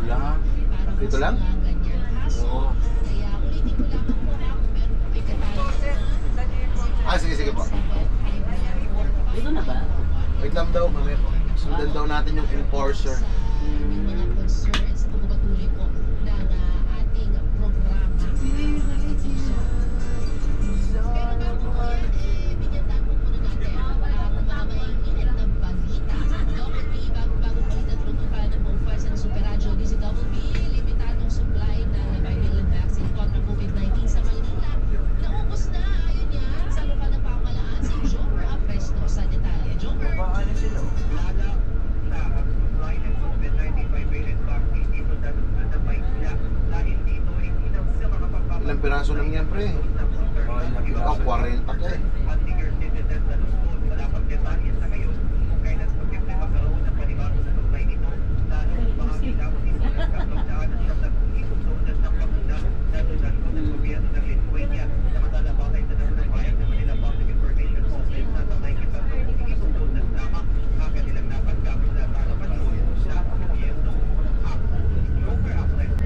Yan. Dito lang? Oo. Ah, sige, sige po. Dito na ba? Wait lang daw, mamaya po. Sundan daw natin yung enforcer. Ilang piraso lang yan, pre? Ikaw, 40 ka eh.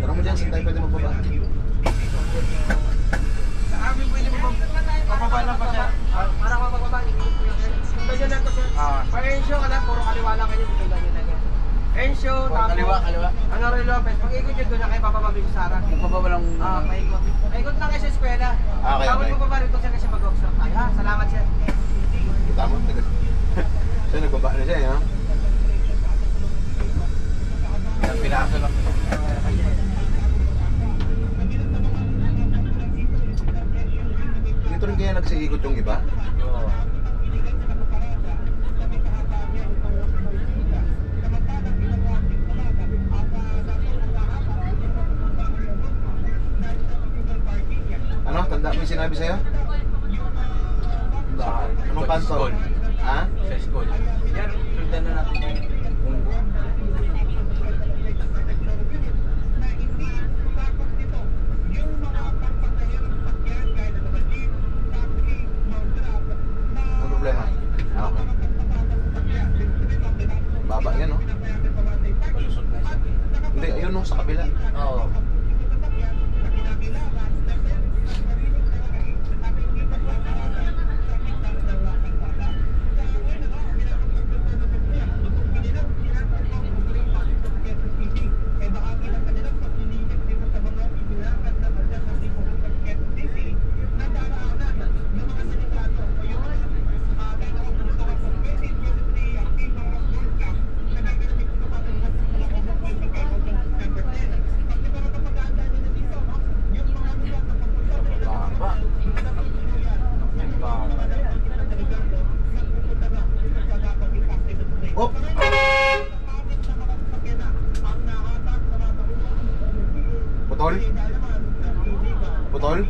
Tara mo dyan, saan tayo pwede magbaba? Sa amin pwede mo mababa lang pa siya. Para mababa, ganyan lang to sir. Ensyo ka lang, puro kaliwa lang kayo, dito ganyan lang yan. Ensyo, tapos Kaliwa. Ano rin Lopez, pag ikot nyo doon na kayo papababig sa Sara. Pababa lang. Paikot. Paikot lang kayo sa eskwela. Okay, Tapos okay. mo pa rito sir kasi mag-observe tayo. Ha, salamat sir. Kita mo? Siya, nagbaba na siya, ha? Ilang piraso lang. Dito rin kaya nagsiikot yung iba? Oo. Ano? Tanda mo yung sinabi sa'yo? Bakit? Anong kanto? School. Ha? Sa school. Yan, sundan na natin yun. Anong problema? Ah, okay. Baba yan, no? Palusot na siya. Hindi, ayun, no? Sa kabila. Oo. Baba. Op! Putol? Putol?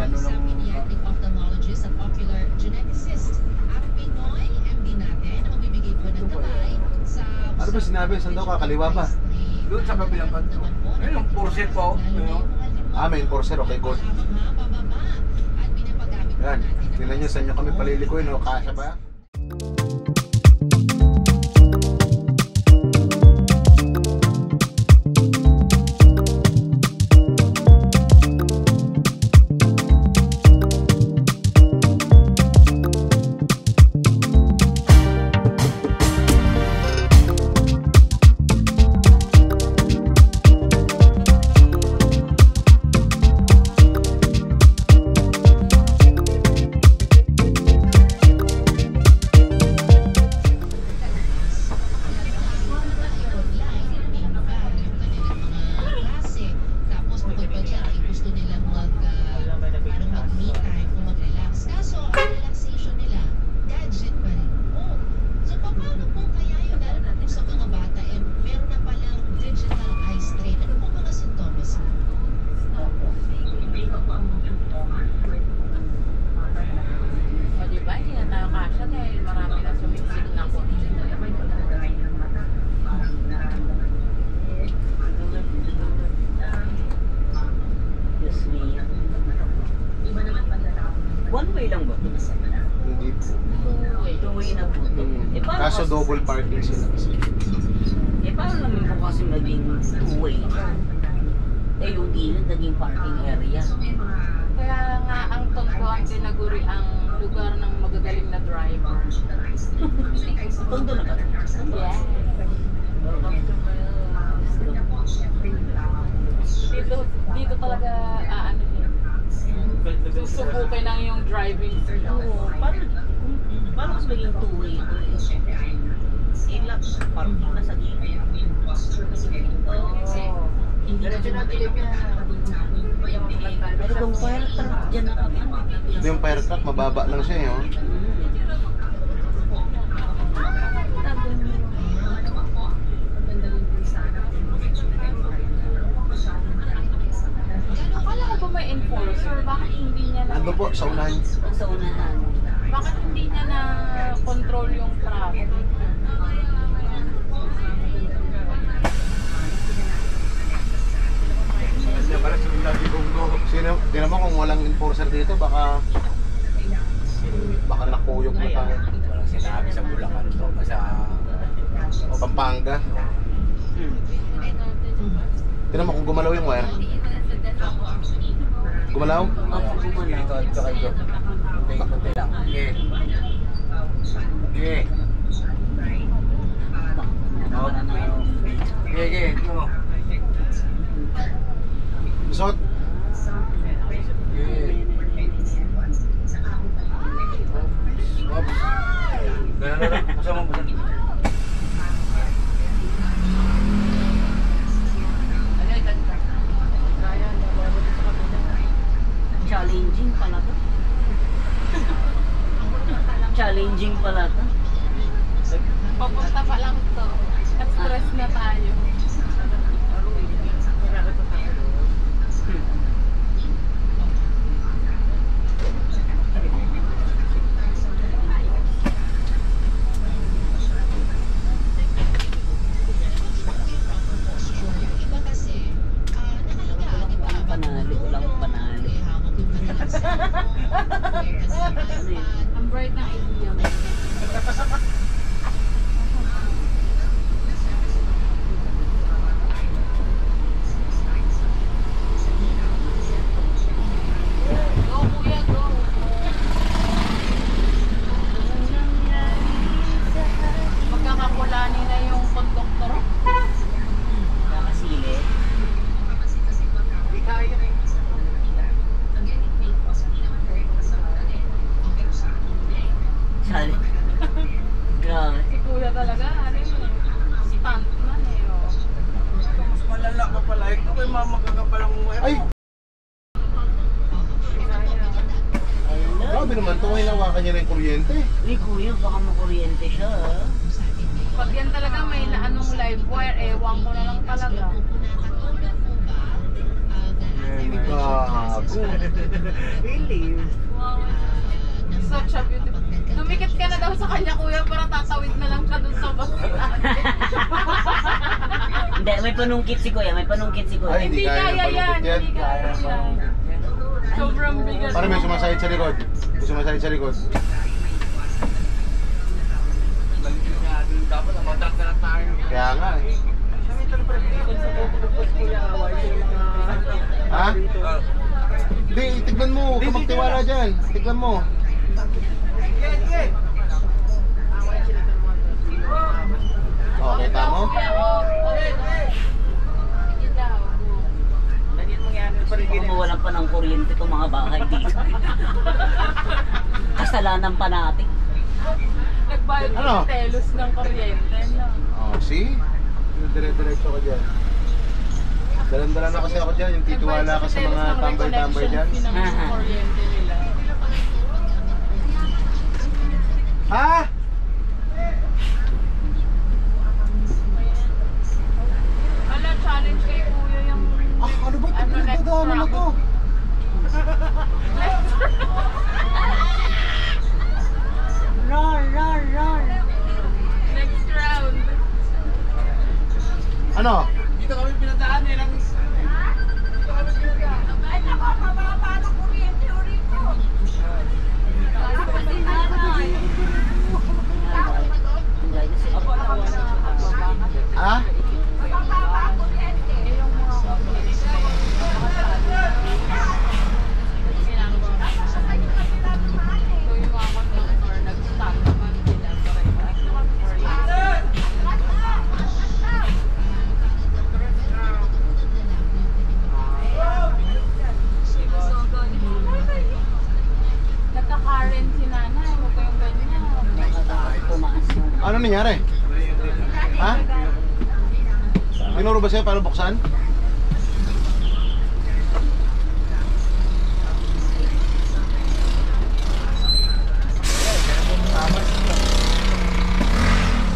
Ano lang. Ophthalmologist at ocular geneticist. Ang Pinoy, MD natin, ang magbibigay po ng gabay sa... Ano ba sinabi? Saan daw kakaliwa pa? Doon sa kabilang kanto. Ayun, yung porset po. Ayun. Ah, may enforcer. Okay, good. Yan. Tingnan nyo saan nyo kami palilikoy, no? Kasya ba? Two-way lang ba? Hindi po. Two-way. Two-way na po. Eh, paano Kaso kasi- double parking sila. Eh, paano naman po kasi maging two-way? Eh, yung gilid naging parking area. Kaya nga ang Tondo ang tinaguri ang lugar ng magagaling na driver. Tondo na ba? Yeah. Dito talaga ano yun. Susubukin ang yung driving skill. Oo, paano kasi maging two-way ito eh? Eh, lang, parking na sa gilid. Oo. Diretso na dilip yan. Pero kung fire truck dyan na kami. Ito yung fire truck, mababa lang siya eh. Oh. Gano'n kala ko ba may enforcer? Bakit hindi niya na... Ando po, sa unahan. Sa unahan. Bakit hindi niya na control yung traffic? Kasi pala sundan si Bongo. Sino, tinan mo kung walang enforcer dito, baka nakuyog na tayo. Walang sinabi sa Bulacan to. Sa Pampanga. Tinan mo kung gumalaw yung wire. Gumalaw? Ako gumalaw. dito kay Bro. Kunti lang. Okay. Okay. Okay, okay. Ito. Lusot. Okay. Oops. Ganun. Kasama mo. Challenging pala to. Challenging pala to. Papunta pa lang to. Stress na tayo. Iba kasi, nakakaga, di ba? Panalo, walang panalo. Ano yun? Ang bright na idea mo. Go kuya, go. Magkakakulani na yung konduktor. Kakasili. Hindi kaya eh. Challenge. Grabe. Si kuya talaga, ano yun eh. Stuntman eh. Oh. Mas malala pa pala. Ito kay mama kakapalang Ay! Grabe naman ito, hinawakan niya na yung kuryente. Uy, kuya, baka makuryente siya. ah. Pag yan talaga may naanong live wire, ewan ko na lang talaga. Gago. Really? Wow. Such a beautiful. Dumikit ka na daw sa kanya kuya para tatawid na lang siya dun sa bus. Hindi, may panungkit si kuya, may panungkit si kuya. Ay, Hindi kaya kaya ng yan, palungkot yan. hindi kaya yan. Sobrang bigat. Parang may sumasahid sa likod. May sumasahid sa likod. Balikin nga din. Dapat namatrak na lang tayo. Kaya nga eh. Ha? Hindi, tignan mo. Huwag ka magtiwala dyan. Tignan mo. Okay, tamo? Sige daw. Baka mawalan pa ng kuryente itong mga bahay dito. Kasalanan pa natin. Nagbayad Ano? ng telos ng kuryente. No? Oh, see? Dire-diretso ka dyan. Dalan-dalan na kasi ako dyan. Yung titiwala ka sa mga tambay-tambay dyan. Ng kuryente nila. Ha? Ala, challenge kay kuya yung... Ah, ano ba ito? Ano, next Pinagdadaanan na to. Roar! Next round. Ano? Dito kami pinadaan eh. nangyari? Ha? Tinuro ba sa'yo paano buksan?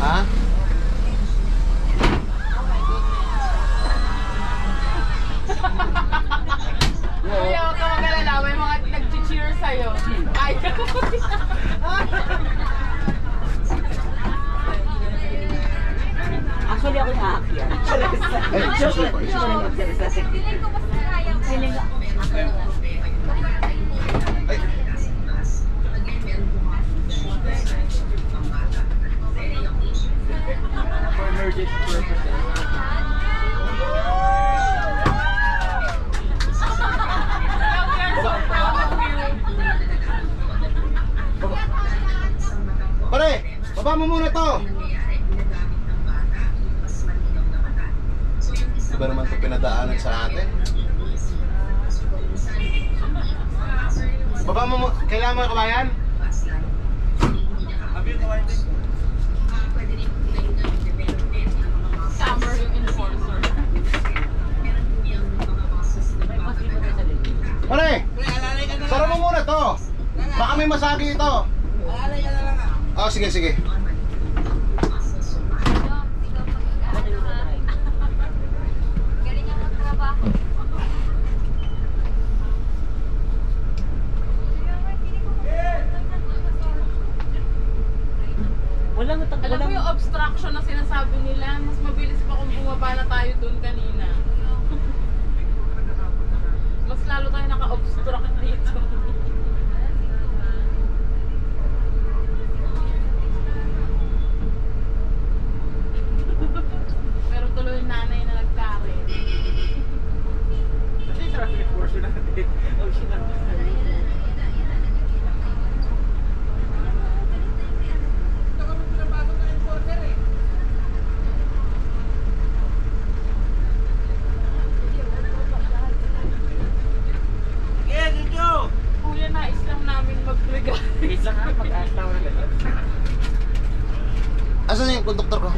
Ha? Kuya, huwag ka mag-alala. May mga nag-cheer sa'yo. Ay, Actually, ako nakakyan. Ay, susunod pa. Feeling ko mas kaya mo. Feeling ko. Ay. For emergency purposes. Pare, baba mo muna to. Di ba naman ito pinadaanan sa atin? Baba mo, kailangan mo yung kabayan? Summer yung enforcer. Pare, sara mo muna to. Baka may masagi ito. Oh, sige, sige. Galing ang magtrabaho. Walang Alam mo yung obstruction na sinasabi nila, mas mabilis pa kung bumaba na tayo doon kanina. Mas lalo tayo naka-obstruct dito. Pero tuloy yung nanay na nagkare. Kasi yung traffic portion natin. Oh, shit. Kuya, nais lang namin mag-regalo. Wait lang ha, mag-astaw na lang. Asan yung konduktor ko?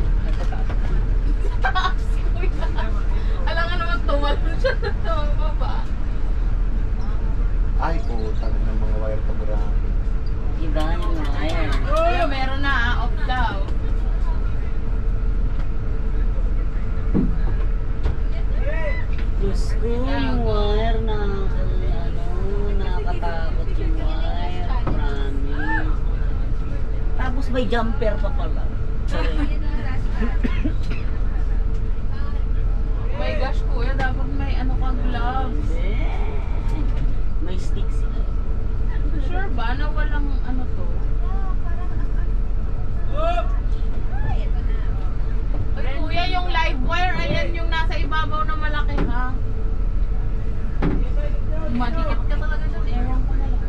Taas, kuya. Alam nga naman tumalon siya sa baba. Ay, putang ng mga wire to, grabe. Iba yung wire. Kuya, meron na off daw. Diyos ko, yung wire na nakakatakot yung wire. Promise. Tapos may jumper pa pala. Sorry. My gosh, kuya, dapat may ano kang gloves. May sticks. Sure ba na walang ano to? Ay, kuya, yung live wire, ayan yung nasa ibabaw na malaki, ha? Madikit ka talaga dyan, ewan ko na lang.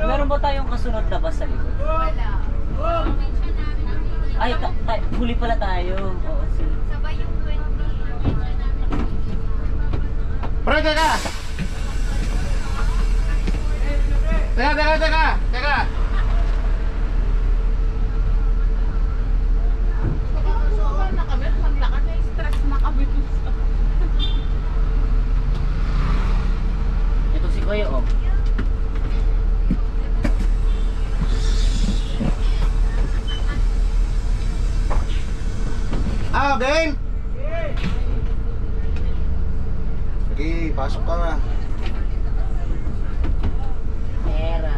Meron ba tayong kasunod na bus sa likod? Wala. Ay, huli pala tayo. Oo, sige. Sabay yung 20. Pre, teka! Teka! Sobrang na kami, maglakad na stress na kami. Ito si Kuya, oh. Ah, game! Sige, pasok ka nga. Pera.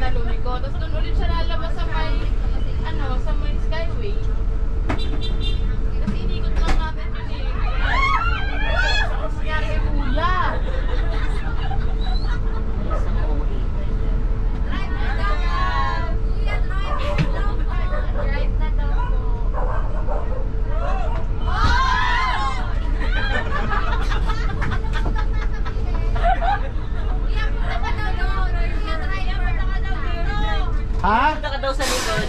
na lumiko. Tapos doon ulit siya lalabas sa may, sa may Skyway. Kasi inikot lang natin yun eh. Tapos nangyari kay Kuya. Drive na daw. Kuya, drive na daw. Drive na daw po. Kuya, punta ka daw doon. Kuya, driver na ka daw dito. Ha? Punta ka daw sa likod.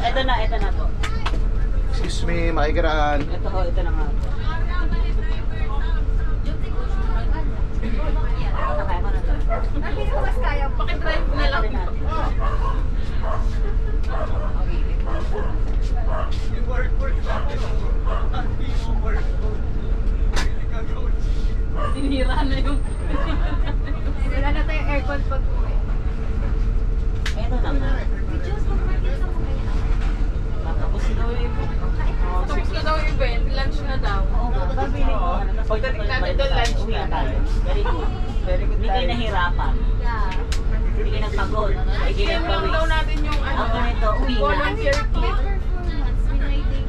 Ito na to. Excuse me, makikiraan. Ito na nga. Nakaya ko na to. Nakita ko mas kaya mo. Pakidrive na lang. Ito natin. Tinira na yung... Wala na tayong aircon pag uwi. Ito na nga. Diyos, magpapita mo kaya. Tapos daw yung Tapos na daw yung event, lunch na daw. Oo nga, babili ko. Pagdating natin doon, lunch Uwi na. na tayo. Very good. Hindi kayo nahirapan. Yeah. Hindi kayo nagpagod. Hindi kayo Same lang daw nagpawis. natin yung Ang ganito, uwi na. volunteer clip. Performance, uniting.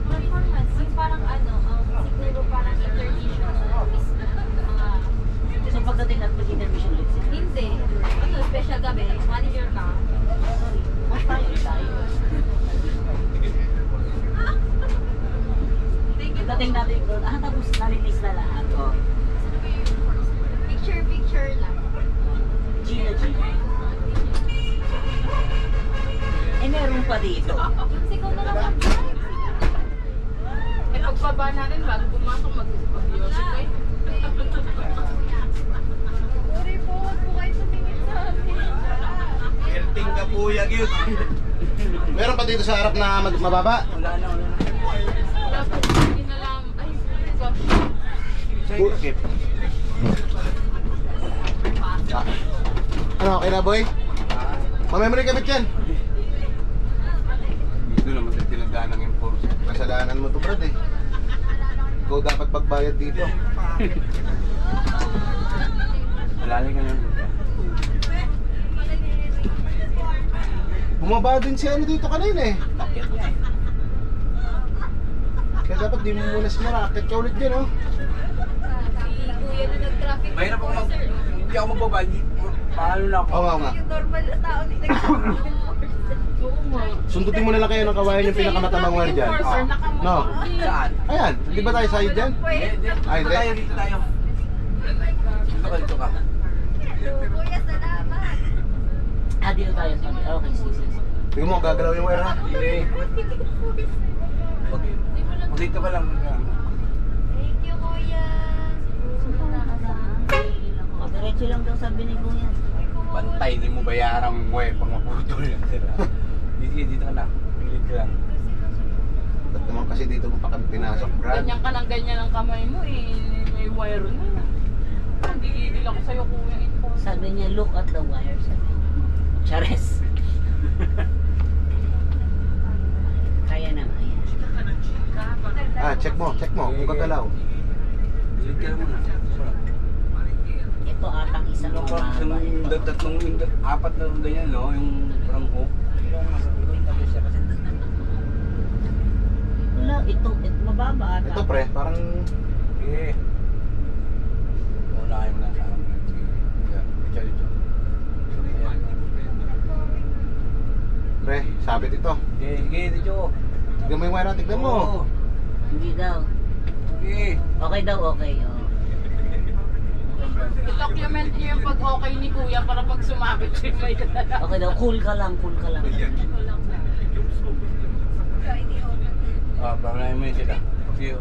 Performance, yung parang siguro parang intermission is mga... So pagdating natin mag-intermission ulit sila. Hindi. Special gabi, manager ka. Mas tayo. Pagdating natin doon, tapos na-release na lahat. Oh. Picture lang. Gina. Meron pa dito. Yung sigaw na lang. Pagbaba natin, bago pumasok, mag-music eh. Sorry po, huwag po kayo tumingin sa amin. Erting ka po yan yun. Meron pa dito sa harap na mababa? Wala na. Wala po, hindi na lang. Ay, gosh. Ano, okay na boy? Ma-memory ka ba yan? Dito naman sa tinagdaan ng enforce. Kasalanan mo to brad eh. Ikaw dapat pagbayad dito. Malalim ka na. Bumaba din si ano dito kanina eh. Bakit niya eh. Kaya dapat di mo muna sinarakit ka ulit din oh. Si kuya na nag-traffic. Mahirap ako hindi ako magbabali. Paano na ako? Oo nga. Yung normal na tao ni Oo nga. Sundutin mo na lang kayo ng kawayan yung pinakamatamang wire dyan. Enforcer, No. Saan? Ayan, di ba tayo side dyan? Ay, Dito hindi. tayo, dito tayo. Dito ka. Kuya, salamat. Dito tayo. Okay, sige. Tingnan mo, gagalaw yung wire ha. Hindi. Wag dito ka lang. Thank you, kuya. Diretso lang daw sabi ni Kuya. Bantay, hindi mo bayaran mo eh. Pang maputol yan sila. Dito ka na. Pilit ka lang. Ba't naman kasi dito mo pa kami pinasok, Brad? Ganyan ka ng ganyan ang kamay mo eh. May wire na. Ang gigigil ako sa'yo, Kuya. Sabi niya, look at the wire. Sabi niya. Chares. Kaya na nga yan. Check mo kung gagalaw. Pilit ka lang muna. Ito atang isang Ano parang mababa. apat na ganyan, no? Yung parang hook. Wala, ito mababa ata. Ito pre, parang Sige. Unahin mo na sa amin. Sige. Dito. pre, sabit ito. Sige, dito. Tignan mo yung wire, tignan mo. Oo. Hindi daw. Sige. Okay daw, okay. Oh. I-document niyo yung pag-okay ni Kuya para pag sumabit siya may kadala. Okay daw, cool ka lang. Banglayan mo yun sila. Sige.